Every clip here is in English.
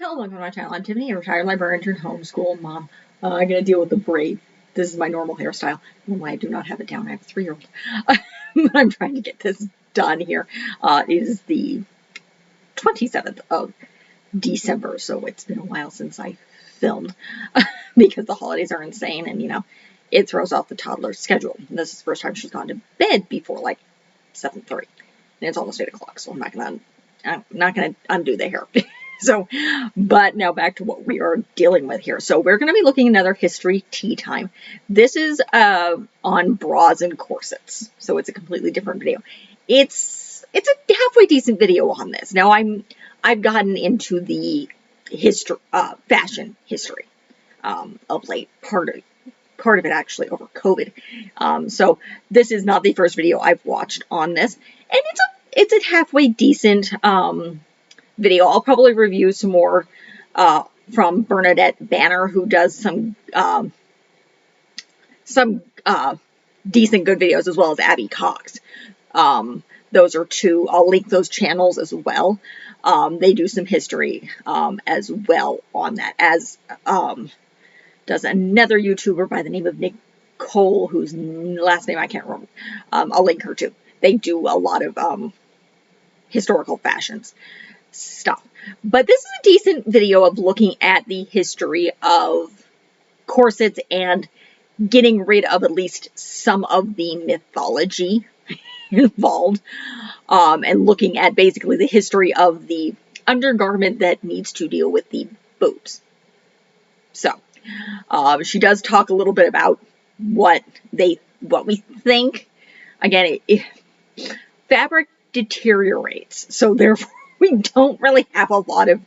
Hello, welcome to my channel. I'm Tiffany, a retired librarian turned homeschool mom. I gotta deal with the braid. This is my normal hairstyle. Normally, I do not have it down. I have a 3-year-old. But I'm trying to get this done here. It is the 27th of December, so it's been a while since I filmed because the holidays are insane and, it throws off the toddler's schedule. And this is the first time she's gone to bed before like 7:30. And it's almost 8 o'clock, so I'm not gonna undo the hair. So, but now back to what we are dealing with here. So we're going to be looking at another history tea time. This is on bras and corsets. So it's a completely different video. It's a halfway decent video on this. Now I've gotten into the fashion history of late, part of it actually over COVID. So this is not the first video I've watched on this, and it's a halfway decent video. I'll probably review some more from Bernadette Banner, who does some decent good videos, as well as Abby Cox. Those are two. I'll link those channels as well. They do some history as well on that, as does another YouTuber by the name of Nicole, whose last name I can't remember. I'll link her too. They do a lot of historical fashions stuff. But this is a decent video of looking at the history of corsets and getting rid of at least some of the mythology involved, and looking at basically the history of the undergarment that needs to deal with the boobs. So she does talk a little bit about what we think. Again, fabric deteriorates, so therefore we don't really have a lot of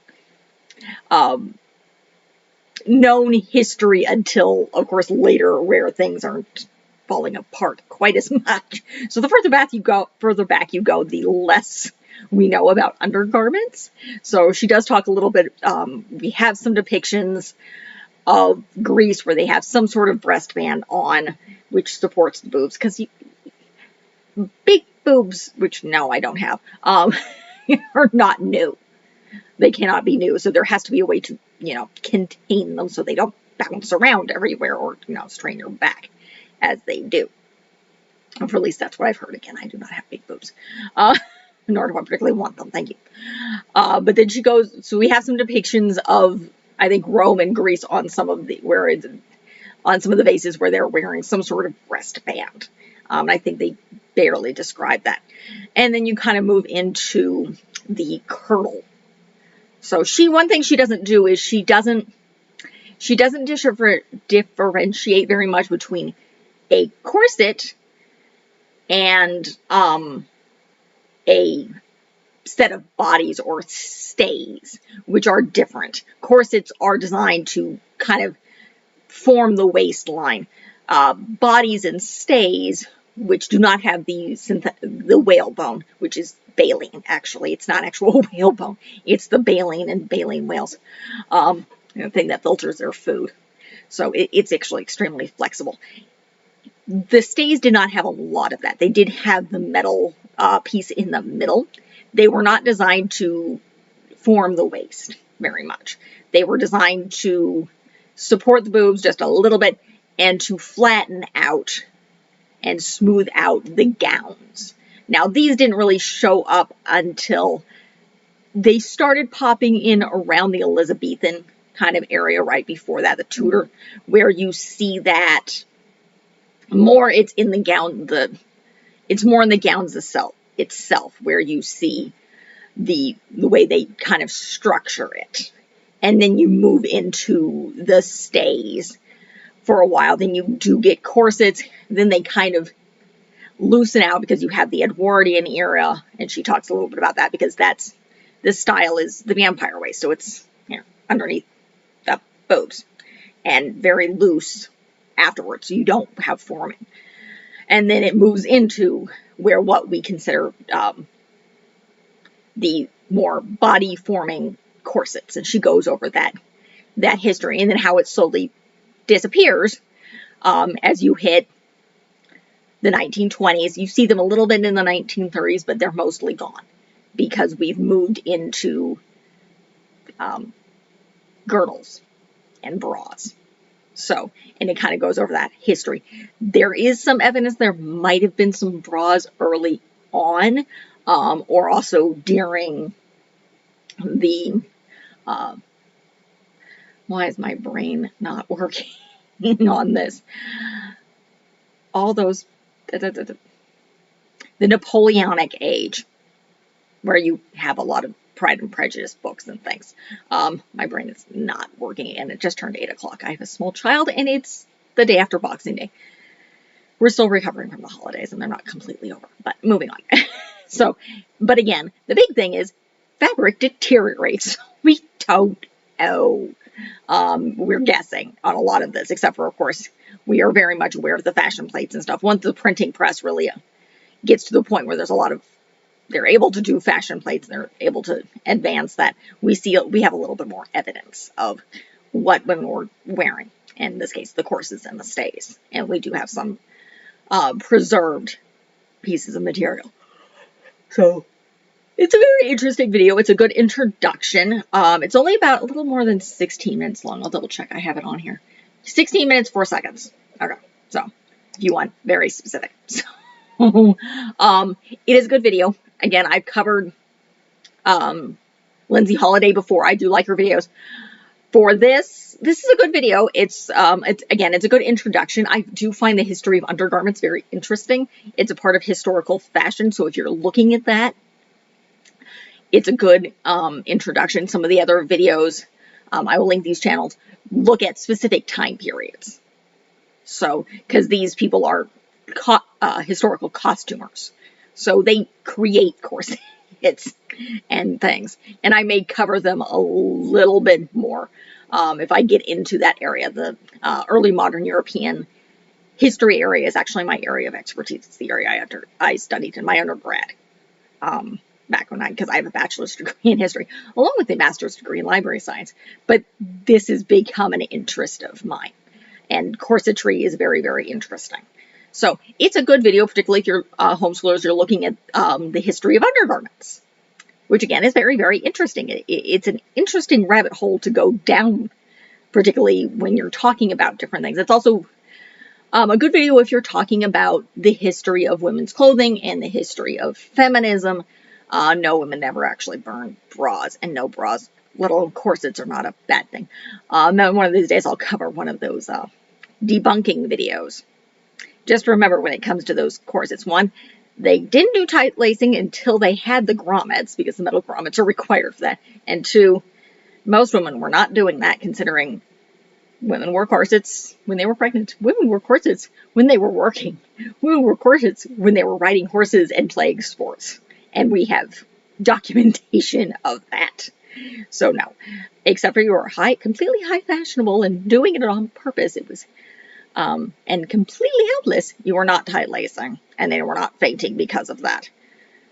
known history until, of course, later, where things aren't falling apart quite as much. So the further back you go, the less we know about undergarments. So she does talk a little bit. We have some depictions of Greece where they have some sort of breastband on, which supports the boobs, because big boobs, which no, I don't have, are not new. They cannot be new, so there has to be a way to, contain them so they don't bounce around everywhere or, strain your back as they do. Or at least that's what I've heard. Again, I do not have big boobs, nor do I particularly want them. Thank you. But then she goes, so we have some depictions of, I think, Rome and Greece on some of the vases where they're wearing some sort of breastband. I think they barely describe that. And then you kind of move into the kirtle. So one thing she doesn't do is she doesn't differentiate very much between a corset and a set of bodies or stays, which are different. Corsets are designed to kind of form the waistline. Bodies and stays, which do not have the whalebone, which is baleen, actually. It's not actual whalebone. It's the baleen and baleen whales, the thing that filters their food. So it's actually extremely flexible. The stays did not have a lot of that. They did have the metal piece in the middle. They were not designed to form the waist very much. They were designed to support the boobs just a little bit and to flatten out and smooth out the gowns. Now, these didn't really show up until they started popping in around the Elizabethan kind of area, right before that, the Tudor, where you see that more. It's in the gown, it's more in the gowns itself, where you see the way they kind of structure it. And then you move into the stays for a while. Then you do get corsets. Then they kind of loosen out because you have the Edwardian era, and she talks a little bit about that because this style is the vampire waist, so it's underneath the boobs and very loose afterwards, so you don't have forming. And then it moves into what we consider the more body forming corsets, and she goes over that history and then how it slowly disappears as you hit the 1920s. You see them a little bit in the 1930s, but they're mostly gone because we've moved into girdles and bras. So, and it kind of goes over that history. There is some evidence there might have been some bras early on, or also during the, why is my brain not working on this? All those, the Napoleonic age, where you have a lot of Pride and Prejudice books and things. My brain is not working, and it just turned 8 o'clock. I have a small child, and it's the day after Boxing Day. We're still recovering from the holidays, and they're not completely over, but moving on. So, but again, the big thing is fabric deteriorates. We don't know. We're guessing on a lot of this, except for, of course, we are very much aware of the fashion plates and stuff. Once the printing press really gets to the point where there's a lot of, they're able to do fashion plates, they're able to advance that, we have a little bit more evidence of what women were wearing. In this case, the corsets and the stays. And we do have some preserved pieces of material. So it's a very interesting video. It's a good introduction. It's only about a little more than 16 minutes long. I'll double check. I have it on here. 16 minutes, 4 seconds. Okay. So if you want very specific. So, it is a good video. Again, I've covered Lindsey Holiday before. I do like her videos. For this is a good video. It's a good introduction. I do find the history of undergarments very interesting. It's a part of historical fashion, so if you're looking at that, it's a good introduction. Some of the other videos, I will link these channels, look at specific time periods. So, because these people are historical costumers, so they create corsets and things, and I may cover them a little bit more if I get into that area. The early modern European history area is actually my area of expertise. It's the area I studied in my undergrad back when because I have a bachelor's degree in history along with a master's degree in library science, but this has become an interest of mine, and corsetry is very, very interesting. So it's a good video, particularly if you're homeschoolers, you're looking at the history of undergarments, which again is very, very interesting. It's an interesting rabbit hole to go down, particularly when you're talking about different things. It's also a good video if you're talking about the history of women's clothing and the history of feminism. No, women never actually burned bras, and no, bras, little corsets, are not a bad thing. One of these days I'll cover one of those debunking videos. Just remember, when it comes to those corsets, one, they didn't do tight lacing until they had the grommets, because the metal grommets are required for that. And two, most women were not doing that, considering women wore corsets when they were pregnant. Women wore corsets when they were working. Women wore corsets when they were riding horses and playing sports. And we have documentation of that. So no, except for you were completely high fashionable and doing it on purpose, it was and completely helpless, you were not tight lacing, and they were not fainting because of that.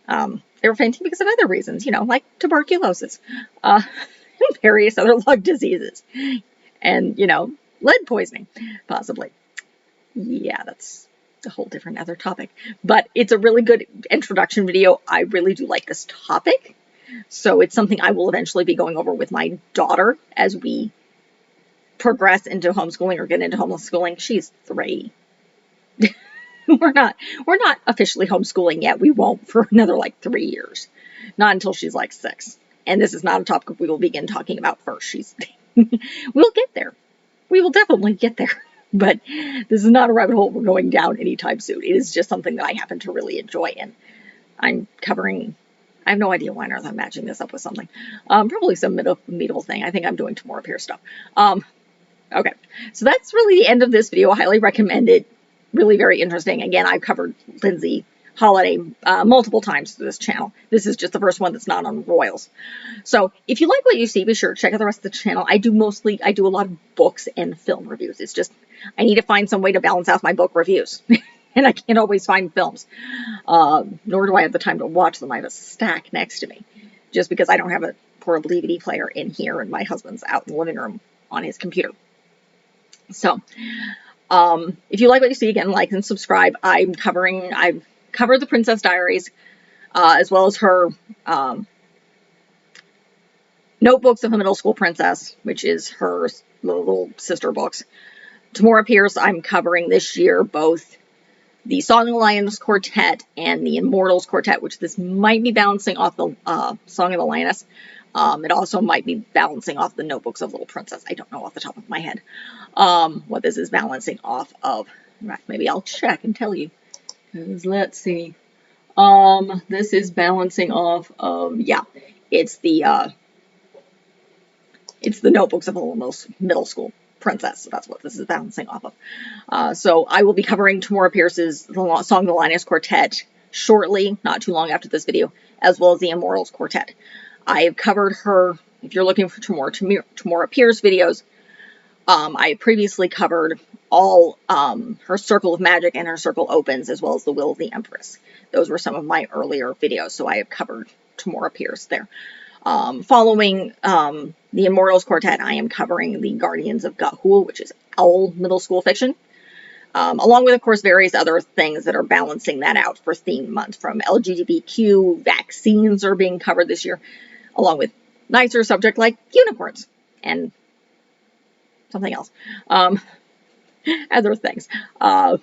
They were fainting because of other reasons, like tuberculosis, and various other lung diseases, and, lead poisoning, possibly. Yeah, that's a whole different other topic, but it's a really good introduction video. I really do like this topic, so it's something I will eventually be going over with my daughter as we progress into homeschooling or get into homeschooling. She's 3. we're not officially homeschooling yet. We won't for another 3 years, not until she's 6. And this is not a topic we will begin talking about first. We'll get there. We will definitely get there. But this is not a rabbit hole we're going down anytime soon. It is just something that I happen to really enjoy, and I'm covering. I have no idea why on earth I'm matching this up with something. Probably some medieval thing. I think I'm doing tomorrow here stuff. Okay, so that's really the end of this video. I highly recommend it. Really very interesting. Again, I've covered Lindsey Holiday multiple times through this channel. This is just the first one that's not on Royals. So if you like what you see, be sure to check out the rest of the channel. I do a lot of books and film reviews. It's just, I need to find some way to balance out my book reviews. And I can't always find films. Nor do I have the time to watch them. I have a stack next to me. Just because I don't have a portable DVD player in here, and my husband's out in the living room on his computer. So, if you like what you see, again, like and subscribe. I've covered the Princess Diaries, as well as her Notebooks of a Middle School Princess, which is her little sister books. Tamora Pierce, I'm covering this year both the Song of the Lioness Quartet and the Immortals Quartet, which this might be balancing off the Song of the Lioness. It also might be balancing off the Notebooks of Little Princess. I don't know off the top of my head what this is balancing off of. Maybe I'll check and tell you. Let's see. This is balancing off of, yeah, it's the Notebooks of a Middle School Princess. So that's what this is balancing off of. So I will be covering Tamora Pierce's Song of the Lioness Quartet shortly, not too long after this video, as well as the Immortals Quartet. I have covered her, if you're looking for Tamora Pierce videos, I previously covered all her Circle of Magic and her Circle Opens, as well as the Will of the Empress. Those were some of my earlier videos, so I have covered Tamora Pierce there. Following the Immortals Quartet, I am covering the Guardians of Ga'Hoole, which is owl middle school fiction, along with, of course, various other things that are balancing that out for theme month, from LGBTQ, vaccines are being covered this year, along with nicer subject like unicorns and something else, other things. And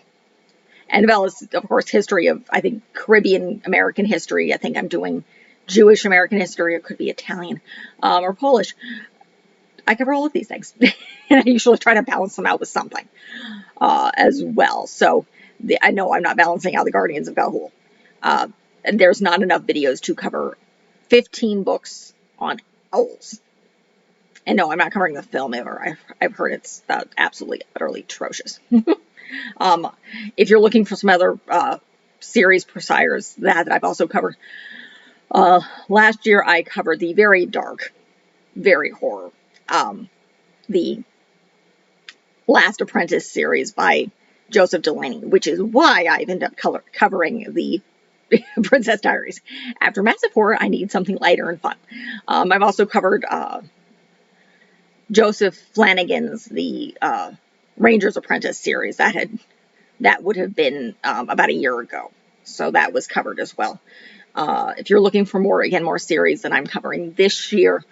as well as, of course, history of, I think, Caribbean American history. I think I'm doing Jewish American history, or it could be Italian or Polish. I cover all of these things, and I usually try to balance them out with something as well. So I know I'm not balancing out the Guardians of Ga'Hoole. And there's not enough videos to cover 15 books on owls. And no, I'm not covering the film ever. I've heard it's absolutely, utterly atrocious. If you're looking for some other series priors that I've also covered, last year I covered the very dark, very horror, the Last Apprentice series by Joseph Delaney, which is why I've ended up covering the Princess Diaries. After massive horror, I need something lighter and fun. I've also covered Joseph Flanagan's the Ranger's Apprentice series. That would have been about a year ago, so that was covered as well. If you're looking for more series that I'm covering this year,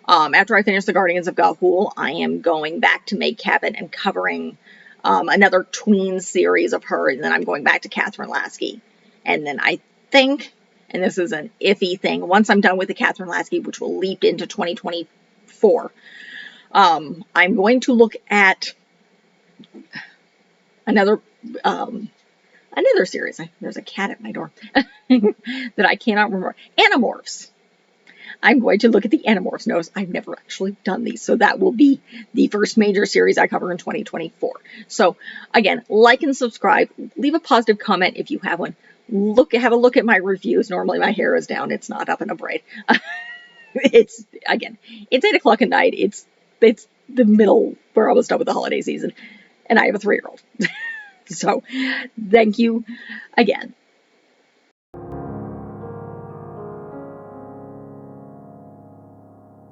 after I finish the Guardians of Ga'Hoole, I am going back to Meg Cabot and covering another tween series of her, and then I'm going back to Catherine Lasky. And then I think, and this is an iffy thing, once I'm done with the Catherine Lasky, which will leap into 2024, I'm going to look at another series. There's a cat at my door that I cannot remember. Animorphs. I'm going to look at the Animorphs. Notice I've never actually done these, so that will be the first major series I cover in 2024. So again, like and subscribe. Leave a positive comment if you have one. Have a look at my reviews. Normally my hair is down. It's not up in a braid. It's 8 o'clock at night. It's the middle. We're almost done with the holiday season, and I have a 3-year-old. So thank you again